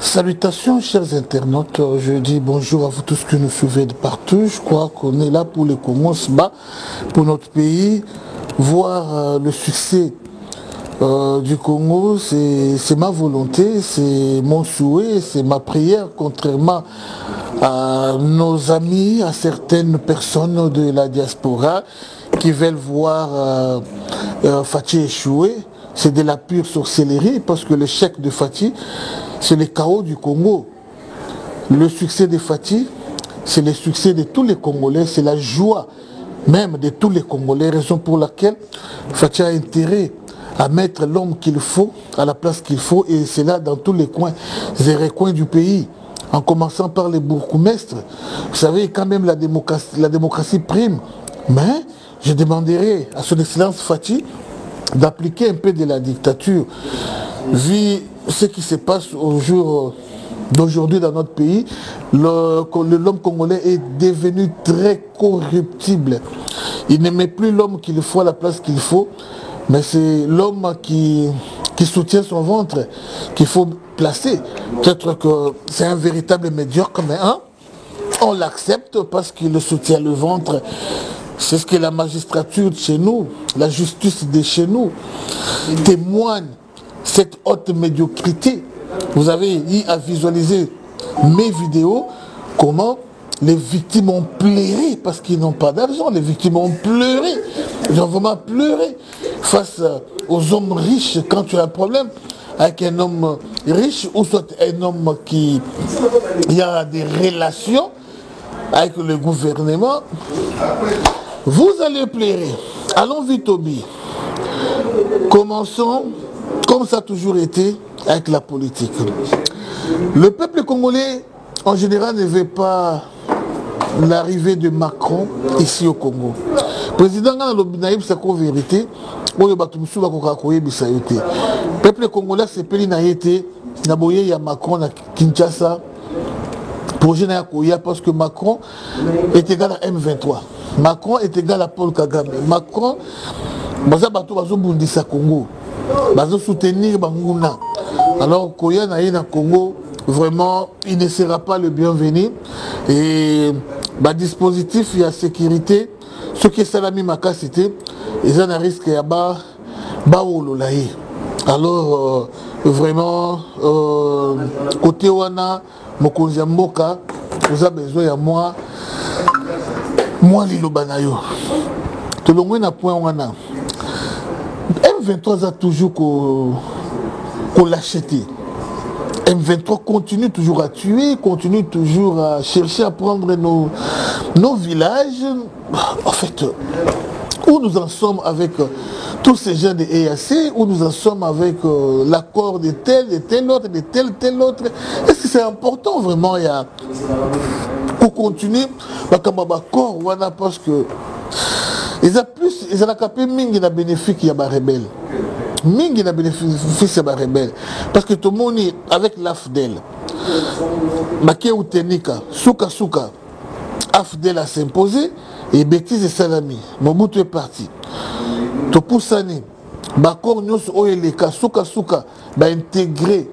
Salutations chers internautes, je dis bonjour à vous tous qui nous suivez de partout. Je crois qu'on est là pour le Congo, on se bat pour notre pays. Voir le succès du Congo, c'est ma volonté, c'est mon souhait, c'est ma prière, contrairement à nos amis, à certaines personnes de la diaspora qui veulent voir Faty échouer. C'est de la pure sorcellerie parce que l'échec de Faty, c'est le chaos du Congo. Le succès de Faty, c'est le succès de tous les Congolais, c'est la joie même de tous les Congolais, raison pour laquelle Faty a intérêt à mettre l'homme qu'il faut à la place qu'il faut, et c'est là dans tous les coins et recoins du pays, en commençant par les bourgmestres. Vous savez, quand même la démocratie prime, mais je demanderai à son Excellence Faty d'appliquer un peu de la dictature. Vu ce qui se passe au jour d'aujourd'hui dans notre pays, l'homme congolais est devenu très corruptible. Il ne met plus l'homme qu'il faut à la place qu'il faut, mais c'est l'homme qui soutient son ventre qu'il faut placer. Peut-être que c'est un véritable médiocre, mais on l'accepte parce qu'il soutient le ventre. C'est ce que la magistrature de chez nous, la justice de chez nous témoigne, cette haute médiocrité. Vous avez dit à visualiser mes vidéos, comment les victimes ont pleuré parce qu'ils n'ont pas d'argent. Les victimes ont pleuré, ils ont vraiment pleuré face aux hommes riches. Quand tu as un problème avec un homme riche ou soit un homme qui a des relations avec le gouvernement, vous allez pleurer. Allons vite au but. Commençons, comme ça a toujours été, avec la politique. Le peuple congolais, en général, ne veut pas l'arrivée de Macron ici au Congo. Le président Nalobi c'est la vérité. Le peuple congolais, c'est peli na yete, na boye ya Macron na Kinshasa. Projet na Koya parce que Macron est égal à M23. Macron est égal à Paul Kagame. Macron, baza bato bazo bundisa Congo, bazo soutenir Banguna. Alors Koya na na Congo, vraiment, il ne sera pas le bienvenu. Et dispositif, il y a sécurité. Ce qui est salami makasité, ils ont un risque à bas baololaye. Alors vraiment, côté wana mokonzi ya mboka, vous avez besoin de moi liloba na yo. Tolongwe na point wana. M23 a toujours qu'on l'acheter. M23 continue toujours à tuer, continue toujours à chercher à prendre nos villages. En fait, où nous en sommes avec tous ces gens de EAC, où nous en sommes avec l'accord de tel autre, de tel autre. Est-ce que c'est important vraiment pour continuer parce que ils ont capé mingi na bénéfice qui y a des rebelles. Mingi na bénéfice ya rebelle parce que tout le monde avec l'AFDEL Maké ou Tenika souka AFDEL a s'imposé et bêtise et salami Mobutu est parti to poussani bakor nyos oyeleka souka ba intégrer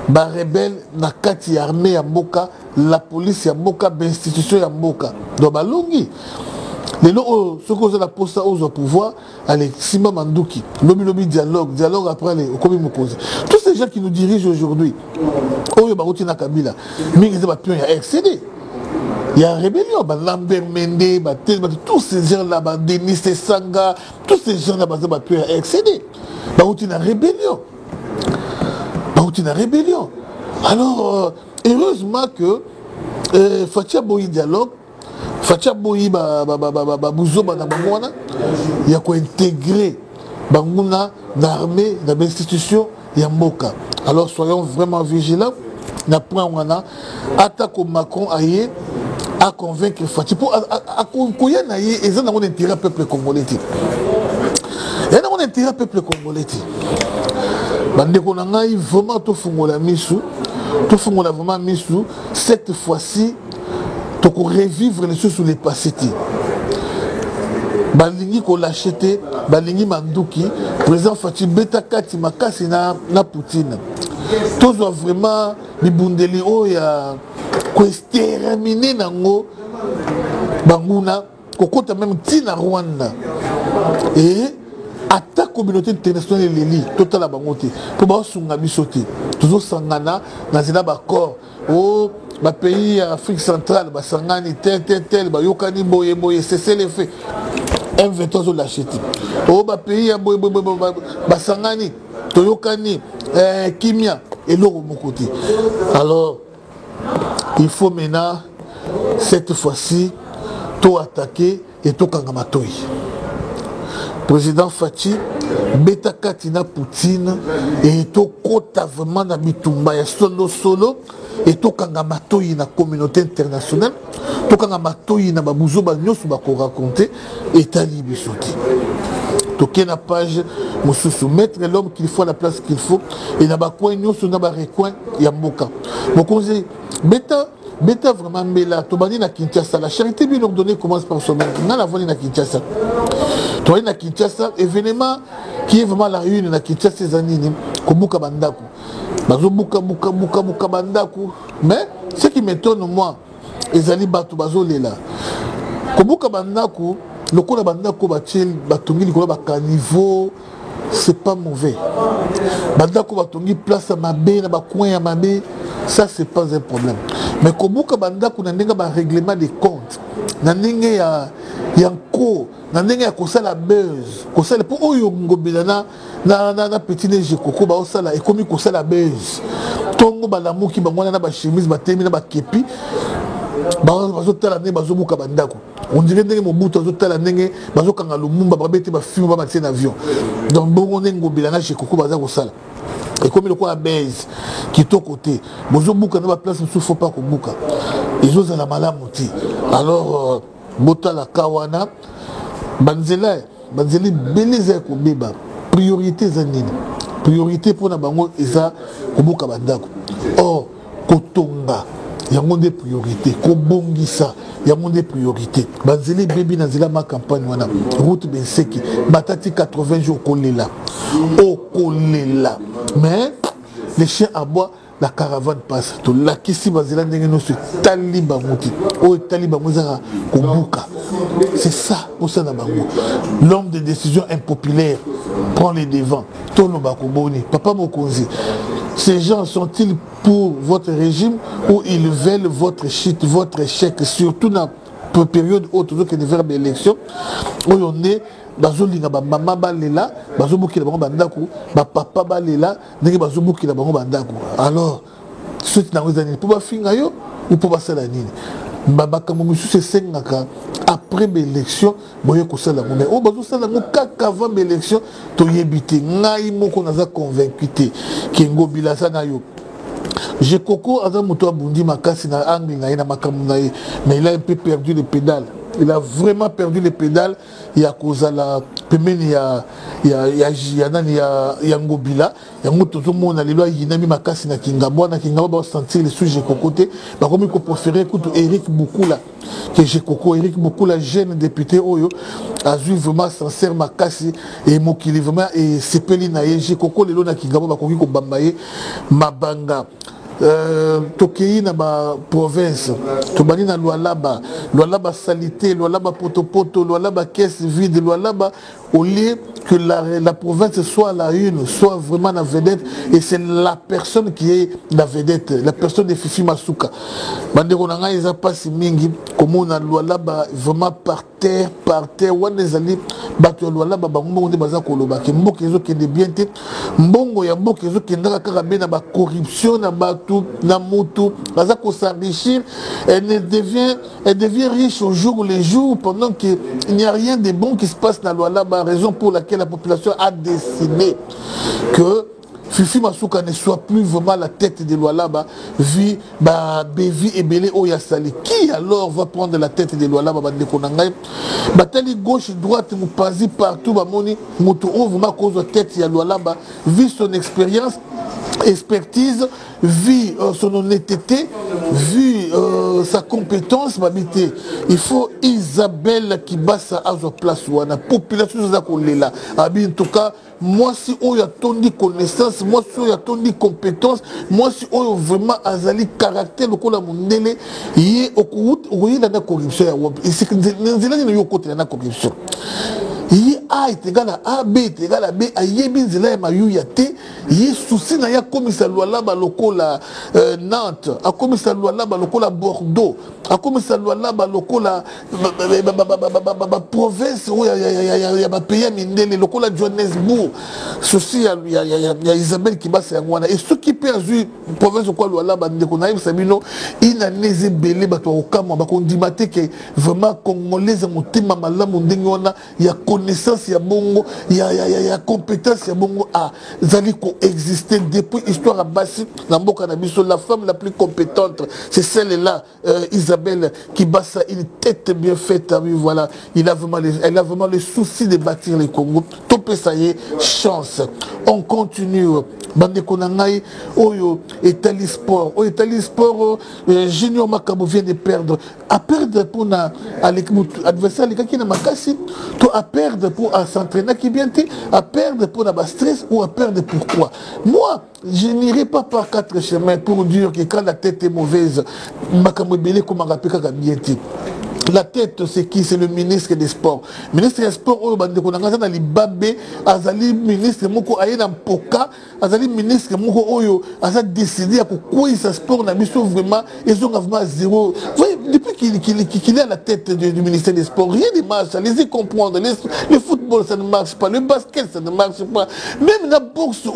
ba rebelle na kati ya armée ya mboka, la police ya mboka, ba institution ya mboka do balungi. Les lots, ceux qui ont la poste au pouvoir, allez, Simba Mandouki, lobby dialogue après les Okobi Mokozi. Tous ces gens qui nous dirigent aujourd'hui, Oyo Baroutina Kabila, mais ils ont RCD. Il y a rébellion, Lambert Mende, tous ces gens-là, Denis Sanga, tous ces gens-là, ils ont RCD. Baroutina rébellion. Alors, heureusement que Faty Boyi dialogue. Faty Boyi bouzo na bangwana ya ko intégrer banguna l'armée dans l'institution ya mboka. Alors soyons vraiment vigilants na point wana attaque Macron aye à convaincre Faty pour à koya na ye et ça na intérêt peuple congolais. Et na intérêt peuple congolais. Bandeko na ngai vraiment to fungola vraiment misu cette fois-ci. Pour revivre les choses sur les passés. Balingi ko l'acheter, balingi manduki, président Faty beta kati makasi na Poutine. tous vraiment les bundeli oya exterminer nango banguna kokota même tina Rwanda et attaque communauté internationale leli total la bangote pour ba sunga bisote toujours sangana na zina ba corps oh ba pays Afrique centrale ba sangani tel ba yokani boye c'est les faits M23 l'acheté oh ba pays ya boye ba sangani toyokani kimia et l'autre mon côté. Alors il faut maintenant cette fois-ci tout attaquer et tout kangamatoi. Président Fachi, Beta Katina Poutine et tout kota vraiment na bitumba ya solo et tout kangamatoi na communauté internationale, tout kangamatoi na babuzo ba nyosu ba ko raconter et tali bisoti. Toquer la page, monsieur soumettre l'homme qu'il faut à la place qu'il faut et na ba coin nyosu na ba recoin ya mboka. Mokonzi Beta vraiment Mela, Tobani na Kinshasa, la charité bien ordonnée commence par soi-même. On la volé na Kinshasa. Toi na Kinshasa, événement qui est vraiment la réunion na Kinshasa ces années, Kobuka Bandaku. Bazo buka Bandaku. Mais ce qui m'étonne moi, Ezali Batu Bazo Lela. Kobuka Bandaku, le coup de Bandaku Bachel, Batongi, le ba caniveau, c'est pas mauvais. Bandaku Batongi place à Mabé, na ba coin à Mabé. Ça, c'est pas un problème. Mais comme vous avez un règlement des comptes, vous avez un cours, vous avez la buzz. Pour eux, vous avez un petit neige, et comme vous avez la buzz. Tongo balamu ki bangwana na ba chemise ba temi na ba kepi bazo tala ne bazo buka bandako on dirait ndenge mobutu bazo tala ndenge bazo kanga lumumba ba bete ba film ba matien avion donc bongo nengo bilana chez koko baza ko sala. Et comme il y a un base qui est au côté, bonjour Bouka n'a pas place, il ne faut pas qu'on Bouka. Ils ont la malamouti. Alors, Bota la Kawana, Banzela, Beleze Koubeba, priorité Zanine. Priorité pour la Bango Eza Kobuka Bandako. Or, Kotonga, il y a des priorités. Kobongisa, il y a des priorités. Banzeli Baby Nazila ma campagne, route Benseki, Batati 80 jours Kolela. Oh Kolela. Mais les chiens à bois, la caravane passe. Tout la kisi bazela ndenge no se taliba moti. Oh taliba mozara Kobuka. C'est ça pour ça na bango. L'homme de décision impopulaire prend les devants. Tono bakoboni, papa Mokonzi. Ces gens sont-ils pour votre régime ou ils veulent votre chute, votre échec, surtout dans la période haute que de verbe élection où on est bazolinga ba mama balela bazobuki la bango bandako ba papa balela ndenge bazobuki la bango bandako. Alors ceux qui n'ont pas pour ba finga yo ou pour ba sala nini babaka momusu se sengaka après l'élection boye ko sala mo mais o bazo sala mo kaka avant l'élection to yebite ngai moko naza convaincu te kengo bilasa na yo. J'ai Coco Adam Moutoua Bundi Makasi na angle na makamuna, mais il a un peu perdu les pédales. Il a vraiment perdu les pédales. Il y a cause à la pemene, il y a Ngobila, il y a tout le monde, il y a Makasi na Kingabo, va sentir les sujets côté. Bah comme il faut préférer écoute Eric Boukoula, que j'ai Coco Eric Boukoula, jeune député Oyo, a vu vraiment sincère Makasi et Mokili vraiment et Sepeli na j'ai Coco les lona Kingabo ba koki ko bambaye Mabanga. Tokei na ba province tobani na Lualaba salité Lualaba potopoto Lualaba caisse vide Lualaba au lieu que la province soit la une soit vraiment la vedette et c'est la personne qui est la vedette la personne de Fifi Masuka bandeko na ngai eza pasi mingi comme on a Lualaba vraiment par terre wana ezali bato Lualaba bango nde baza koloba ke mboka ezokende bien te mbongo ya mboka ezokendaka kaka be na ba corruption na bato na moto baza ko s'enrichir elle devient riche au jour le jour pendant qu'il n'y a rien de bon qui se passe dans Lualaba, raison pour laquelle la population a décidé que Fifi Masuka ne soit plus vraiment la tête de Lualaba, vu Bévi et Belé Oyasali. Qui alors va prendre la tête de Lualaba? Batali gauche, droite, Moupazi, partout, Bamoni, Moto, vraiment cause de tête de Lualaba, vu son expérience, expertise, vu son honnêteté, vu sa compétence, il faut Isabelle Kibasa à sa place ou la population de là. En tout cas, moi si on a ton connaissance, moi si on a ton compétence, moi si on a vraiment azali caractère, le cola mondele, il est au courant de la corruption. C'est que nous avons côté de la corruption. Il A est égal à A, B est égal à B, à Yébin Zela Mayou Yate, il y a souci na ya commissaire Luala Balokola Nantes, a commissaire Luala Balokola Bordeaux, a commissaire Luala Balokola province où il y a pays Mindele, lokola Johannesburg, souci il y a Isabelle Kibasa Yangwana, et ceux qui perdent province où quoi Luala Bandekonaïm Sabino, il n'a n'ezé belé bato au Kama, bakon dimate que vraiment Congolais à mon tema malam mondengona, il y a connaissance, il y a bongo, il y a compétence, il y a bongo à zali exister depuis histoire à Bassi, la femme la plus compétente, c'est celle-là, Isabelle Kibasa, une tête bien faite, oui, voilà, elle a vraiment le souci de bâtir les Congo. Topé ça y est, chance. On continue. Bande Konangaï, Oyo, Etali Sport. Oyo, Etali Sport, Junior Makabo vient de perdre. À perdre pour l'adversaire, qui n'a pas cassé. À perdre pour s'entraîner qui bien à perdre pour la stress ou à perdre pourquoi. Moi, je n'irai pas par 4 chemins pour dire que quand la tête est mauvaise, Makabo Bele comme un rappel bien. La tête, c'est qui? C'est le ministre des Sports. Le ministre des Sports, Azali ministre Moko Aïna Poka, Azali ministre Moko Oyo, Azali décidé à quoi il sport n'a mis vraiment, ils ont vraiment zéro. Vous voyez, depuis qu'il est à la tête du ministère des Sports, rien ne marche. Allez-y comprendre. Le football, ça ne marche pas. Le basket, ça ne marche pas. Même la boxe,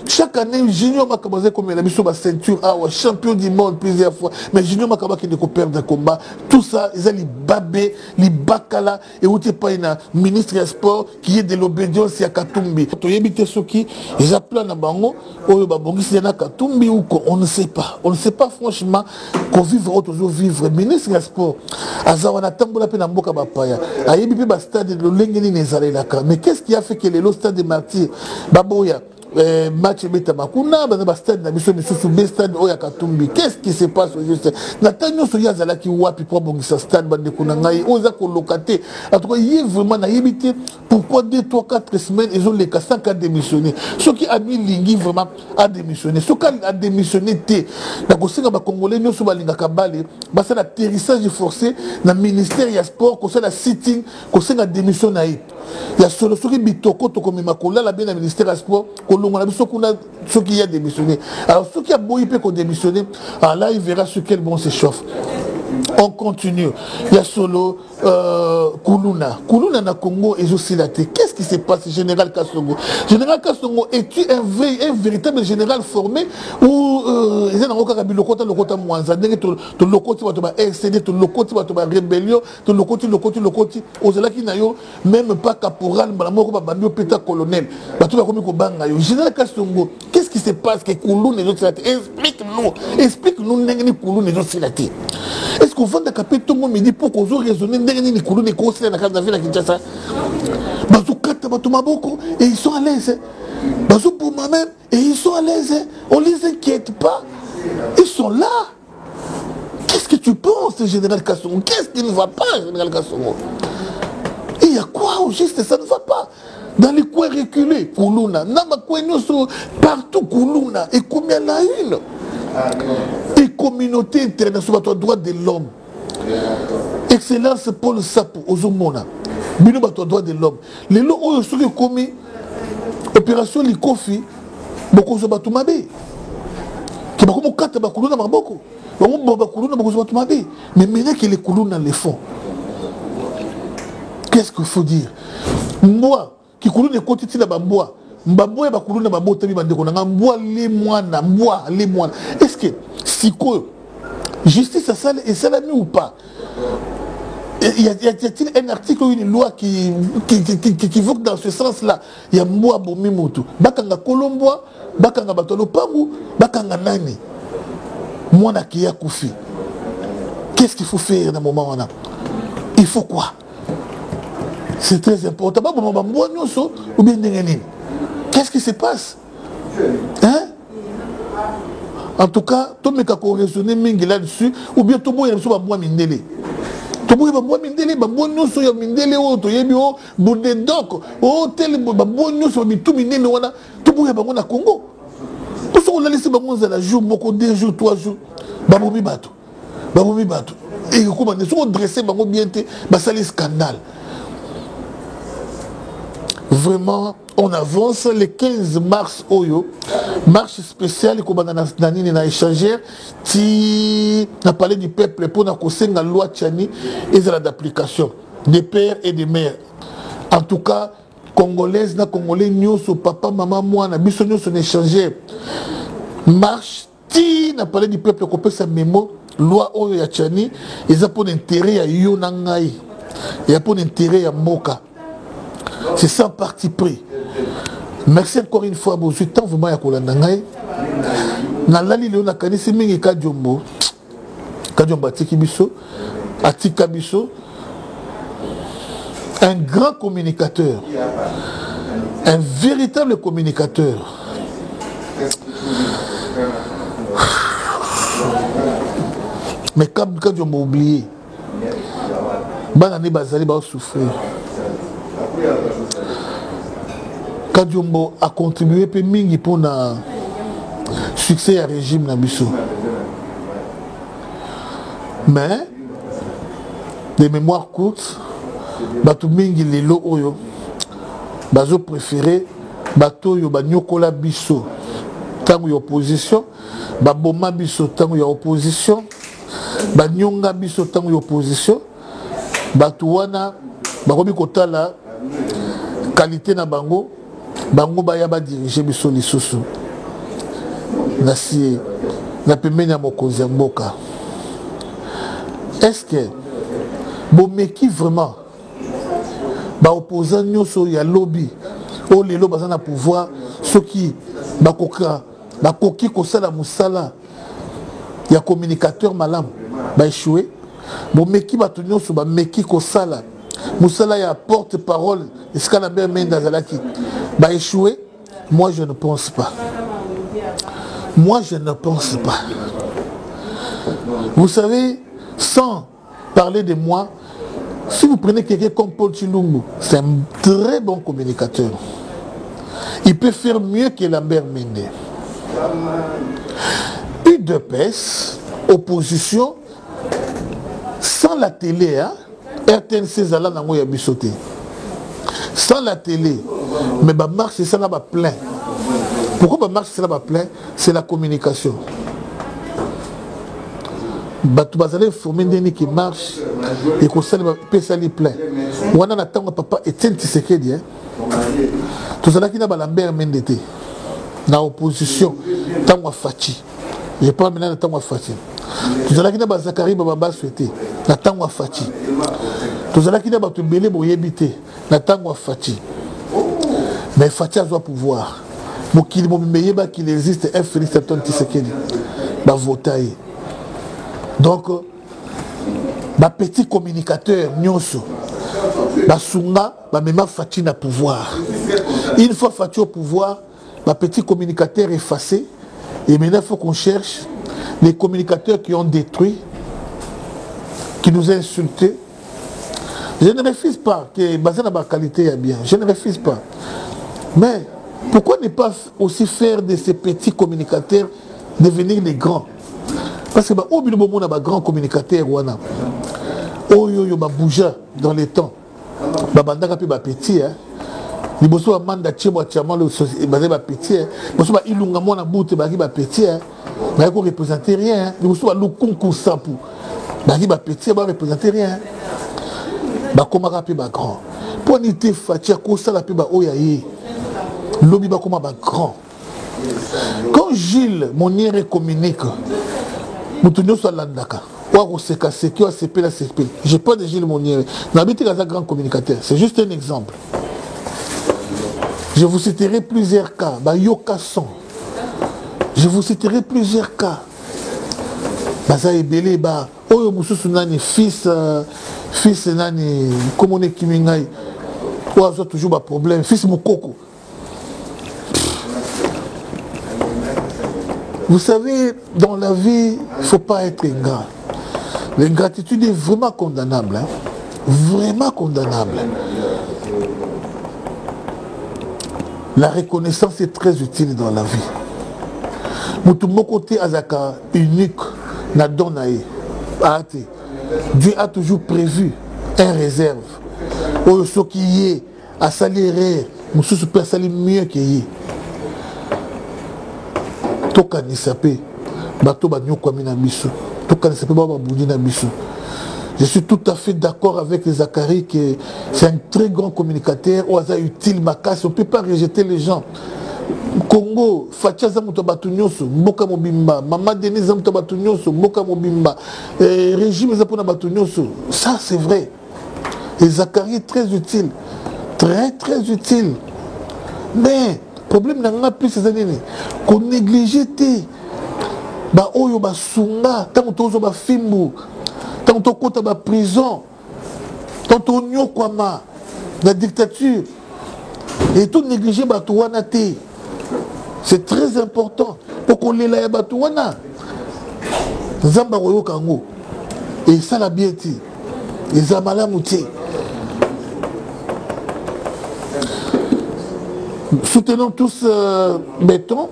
chaque année, Junior Makaba comme il a mis sur ma ceinture, champion du monde plusieurs fois. Mais Junior Makaba qui ne peut perdre un combat. Tout ça, les babé, les bakala, et où tu pas un ministre des Sports qui est de l'obédience à Katumbi. Tu y habites ceux qui, ils appellent à Bango, ou Babongi, à Katumbi, ou on ne sait pas. On ne sait pas franchement qu'on vivra toujours vivre. Ministre des Sports, Azawana Tambola Penamboka Bapaya, a yébi ba stade de l'Olengeni Nezalelaka. Mais qu'est-ce qui a fait que le stade des martyrs, Baboya, match beta makuna ba stade na biso be stade oya Katumbi, qu'est-ce qui se passe au juste Natanyo soya zala ki wapi pour bongisa stade bande kuna ngai oza ko locater en tout cas il est vraiment na yebité pourquoi 2 3 4 semaines ils ont les 5 à démissionner ceux qui a mis lingi vraiment a démissionné ceux qui a démissionné té na kosenga ba congolais nyoso balinga kabale ba ça l'atterrissage forcé na ministère ya sport ko ça la sitting ko senga démission na yi ya solo ceux qui bitoko to comme makola la bien na ministère ya sport ceux qui a démissionné. Alors ceux qui a beau démissionné, alors là il verra sur quel bon s'échauffe. On continue. Il y a solo Kuluna. Kuluna na Congo et aussi la tête. Qu'est-ce qui se passe, Général Kassongo? Général Kassongo, es-tu un véritable général formé ou ils ont encore le côté Mwanza, le côté RCD, le côté rébellion, le côté Ozala qui n'a même pas caporal, mais péta colonel. Général Kassongo, qu'est-ce qui se passe que Kuluna et autres explique-nous n'engagez Kuluna et autres. Est-ce qu'on va dans le tout le monde me dit pour qu'on raisonner dernier Nicolas et qu'on s'est dans la ville à Kinshasa? Et ils sont à l'aise. Pour moi-même, et ils sont à l'aise. On ne les inquiète pas. Ils sont là. Qu'est-ce que tu penses, Général Kassongo? Qu'est-ce qui ne va pas, Général Kassongo? Il y a quoi au juste? Ça ne va pas. Dans les coins reculés, Kuluna. Partout, Kuluna. Et combien il y en a une? Et communauté internationale de droits de l'homme. Excellence Paul Sapo, Ozomona. Bino bato droits de l'homme. Les lots ont commis opération Likofi, beaucoup de bateaux mabé. Qui va comme 4 bakuluna maboko. Mais maintenant que les Kuluna les font, qu'est-ce qu'il faut dire? Moi, qui Kuluna est là bois. Mbaboye bakuluna babotami bandeko na mbwa les moines. Est-ce que si quoi justice à ça et ça l'a mis ou pas? Y a-t-il un article ou une loi qui évoque dans ce sens-là? Il y a mbwa bomi motu bakanga kolomboa bakanga batolo pangu bakanga nani mwana qui a koufi. Qu'est-ce qu'il faut faire dans ce moment-là? Il faut quoi? C'est très important. Ou bien qu'est-ce qui se passe? Hein? En tout cas, tout le monde a raisonné là-dessus, ou bien tout le monde a raisonné mindele. Tout le monde a mindele, nous sommes mindele, tout le monde a doc, tel nous sommes tout mindele, tout le monde a Congo. Pour ça, on a laissé la jour, 2 jours, 3 jours, baboumi bato. Et comment ils sont dressés, bien, c'est le scandale. Vraiment, on avance le 15 mars, marche spéciale, comme on a échangé, qui a parlé du peuple pour la loi Tchani et d'application des pères et des mères. En tout cas, Congolaises, Congolais, nous, papa, maman, moi, nous sommes échangés. Marche, qui a parlé du peuple, qu'on peut sa mémoire, loi Oyo Tchani, ils ont pour intérêt à Yonangaï, et pour intérêt à Moka. C'est sans parti pris. Merci encore une fois, je suis tant vraiment à Kolandangaï. Nalali Léona Kanisi Mingi Kadjombo, Atiki Bisso, Atika Bisso, un grand communicateur, un véritable communicateur. Mais quand je m'ai oublié, Banane Bazali va souffrir. Kadjombo a contribué pour le succès du régime Nabiso. Mais, des mémoires courtes, Bato Mingi Lelo Oyo, Bazo préféré, Bato Yo Banyokola Biso, tant y opposition, Baboma Biso, tant y opposition, Banyonga Biso, tant y opposition, Batouana, Barobi Kotala, qualité na bango, bango baya ba diriger biso lisusu. Nasi, na pemenya mokonzi ya mboka. Est-ce que, bomeki vraiment, ba opposant nyoso ya lobby, o lelo baza na pouvoir, ceux qui, bakoki kosala musala, ya communicateur malam, ba échoué, bomeki bato nyoso ba meki kosala, musala ya porte-parole, est-ce qu'on a bien mis dans la qui va échouer? Moi je ne pense pas. Moi je ne pense pas. Vous savez, sans parler de moi, si vous prenez quelqu'un comme Paul Chilungu, c'est un très bon communicateur. Il peut faire mieux que Lambert Mende. UDPS, opposition, sans la télé, hein, RTNC Zala Nango ya bisoté. Sans la télé, mais ma marche c'est ça là plein. Pourquoi ma marche c'est là plein? C'est la communication. Batou bazale formé ndeni qui marche et qu'on sait peut salir plein. On a attend papa Etienne Tshisekedi hein. Tout ça là qui n'a pas Lambert Mendete. Na opposition tant Fachi. Je parle maintenant de tant Fachi. Tout ça là qui n'a pas Zakari Baba souhaité. Na tant Fachi. Tout ça là qui n'a pas tout belé pour y habiter. Na tant Fachi. Mais Fachi a doit pouvoir. Pour qu'il qu'il existe un Félix Antoine Tshisekedi. Va voter. Donc, ma petit communicateur, Nyonso, ma sunga, ma même Fachi n'a pouvoir. Une fois Fachi au pouvoir, ma petit communicateur effacé. Et maintenant, il faut qu'on cherche les communicateurs qui ont détruit, qui nous ont insultés. Je ne refuse pas que basé sur ma qualité est bien. Je ne refuse pas. Mais pourquoi ne pas aussi faire de ces petits communicateurs devenir les grands? Parce que au bout du moment, on a un grand communicateur. Oh yo yo bouger dans les temps. Babandaka pe ba petit hein. Ni boso amanda chebo chama le basé ba petit hein. Boso ba ilunga mona boute ba ki ba petit hein. Ba ko représenter rien hein. Ni boso ba lukunku sapu. Ba ki ba petit ba représenter rien. Ba komaka pe ba grand. Pour nité fatia ko sala pe ba oyaye. Lobi ba koma ba grand. Quand Gilles Monière communique je parle de Gilles Monière. N'habitez pas un grand communicateur. C'est juste un exemple. Je vous citerai plusieurs cas. Je vous citerai plusieurs cas. Fils nani comment on est kimingai. Ou a toujours un problème. Fils Mukoko. Vous savez, dans la vie, il ne faut pas être ingrat. L'ingratitude est vraiment condamnable. Hein? Vraiment condamnable. La reconnaissance est très utile dans la vie. Tout mon côté azaka unique na donaye. Dieu a toujours prévu une réserve. Au ce qui est à salir, monsieur peut salir mieux que y. Toka ni sapé, bato banyo kwa mina biso. Toka ni sapé baba boudi na biso. Je suis tout à fait d'accord avec Zacharie que c'est un très grand communicateur. Ou hasard utile makas, on ne peut pas rejeter les gens. Congo, Fatia Zamuto Batunyoso, Moka Mobimba, Maman Denis Zamuto Batunyoso, Moka Mobimba, Régime Zapona Batunyoso. Ça, c'est vrai. Et Zacharie est très utile. Très, très utile. Mais, le problème n'a plus ces années. Qu'on négligeait. Bah, Oyo, bah, Sunga, Tamutozo, bah, Fimbu, Tamuto Kota, bah, prison, Tanto Nyokwama, la dictature. Et tout négliger, bah, Touanate. C'est très important pour qu'on les laisse à Touana. Zamba Royo Kango. Et ça, la biété. Et Zamala Mouti. Soutenons tous béton.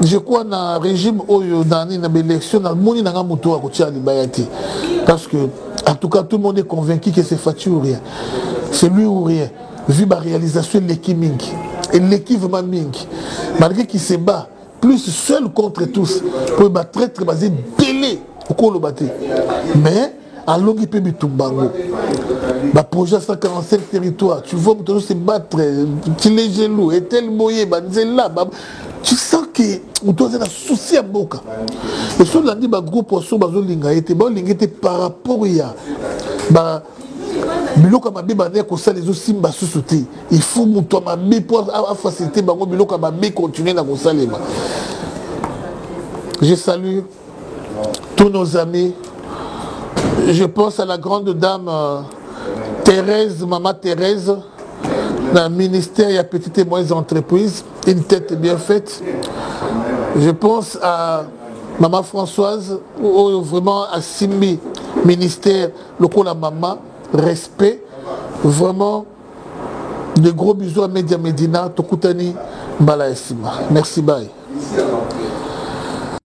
Je crois dans le régime dans l'élection, dans le monde, dans le parce que, en tout cas, tout le monde est convaincu que c'est Fatih ou rien. C'est lui ou rien. Vu ma réalisation de l'équipe Mingi. Et l'équipe vraiment Mingi. Malgré qu'il se bat, plus seul contre tous, pour battre très très basé, belé au cours le battre. Mais, à l'ongi peut bitumbango. Bah projet 145 territoires, tu vois, tu se battre, tu les gelous, et tel moyen, banzela, tu sens que tu dois avoir un souci à boka. Et si on a dit que le groupe Osso Bazolinga était par rapport à biloko mabe bande ko ça les aussi ba sous-sauter. Il faut muto mabe pour faciliter bango biloko mabe continuer na ko salema. Je salue tous nos amis. Je pense à la grande dame Thérèse, maman Thérèse, dans le ministère et à petites et moyennes entreprises, une tête bien faite. Je pense à maman Françoise, ou vraiment à Simbi, ministère, le coup la maman, respect, vraiment de gros bisous à Média Médina, Tokutani, Mbala Essima. Merci, bye.